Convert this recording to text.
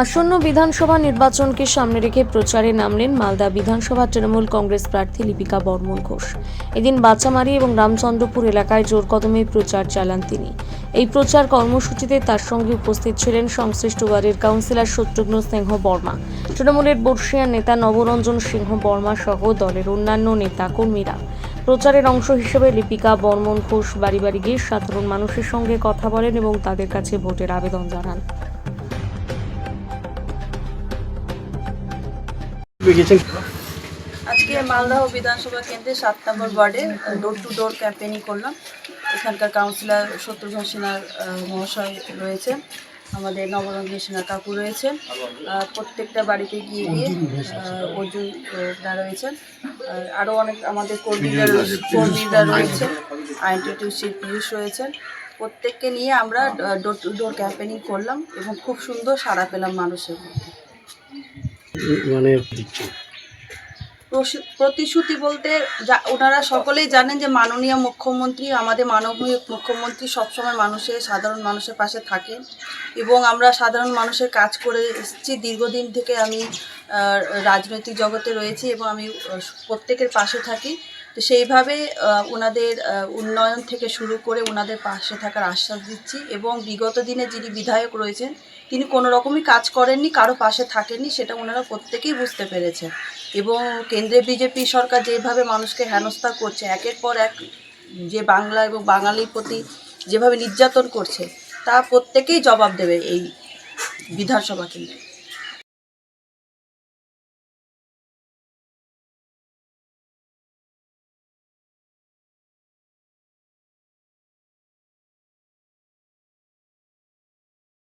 আসন্ন বিধানসভা নির্বাচনকে সামনে রেখে প্রচারে নামলেন মালদা বিধানসভা তৃণমূল কংগ্রেস প্রার্থী লিপিকা বর্মন ঘোষ। এদিন বাচ্চামারি এবং রামচন্দ্রপুর এলাকায় জোর কদমে প্রচার চালান তিনি। এই প্রচার কর্মসূচিতে তার সঙ্গে উপস্থিত ছিলেন সংশ্লিষ্ট ওয়ার্ডের কাউন্সিলর শত্রুঘ্ন সিংহ বর্মা, তৃণমূলের বর্ষিয়ান নেতা নবরঞ্জন সিংহ বর্মা সহ দলের অন্যান্য নেতা কর্মীরা। প্রচারের অংশ হিসেবে লিপিকা বর্মন ঘোষ বাড়ি বাড়ি গিয়ে সাধারণ মানুষের সঙ্গে কথা বলেন এবং তাদের কাছে ভোটের আবেদন জানান। আজকে মালদহ বিধানসভা কেন্দ্রে 7 নম্বর ওয়ার্ডে ডোর টু ডোর ক্যাম্পেইনিং করলাম। এখানকার কাউন্সিলর শত্রুঘ্ন সিনহা মহাশয় রয়েছে, আমাদের নবরঞ্জন সিনহা কাকু রয়েছেন, প্রত্যেকটা বাড়িতে গিয়ে অর্জুনরা রয়েছেন, আরও অনেক আমাদের কর্মীরা রয়েছেন, আইনটিটিউসির পুলিশ রয়েছেন। প্রত্যেককে নিয়ে আমরা ডোর টু ডোর ক্যাম্পেইনিং করলাম এবং খুব সুন্দর সাড়া পেলাম মানুষের মধ্যে। প্রতিশ্রুতি বলতে ওনারা সকলেই জানেন যে মাননীয় মুখ্যমন্ত্রী, আমাদের মাননীয় মুখ্যমন্ত্রী সবসময় সাধারণ মানুষের পাশে থাকেন এবং আমরা সাধারণ মানুষের কাজ করে এসেছি। দীর্ঘদিন থেকে আমি রাজনৈতিক জগতে রয়েছি এবং আমি প্রত্যেকের পাশে থাকি। তো সেইভাবে ওনাদের উন্নয়ন থেকে শুরু করে ওনাদের পাশে থাকার আশ্বাস দিচ্ছি এবং বিগত দিনে যিনি বিধায়ক রয়েছেন তিনি কোনো রকমই কাজ করেননি, কারো পাশে থাকেননি, সেটা ওনারা প্রত্যেকেই বুঝতে পেরেছেন। এবং কেন্দ্রে বিজেপি সরকার যেভাবে মানুষকে হেনস্থা করছে, একের পর এক যে বাংলা এবং বাঙালির প্রতি যেভাবে নির্যাতন করছে তা প্রত্যেকেই জবাব দেবে এই বিধানসভা কেন্দ্রে।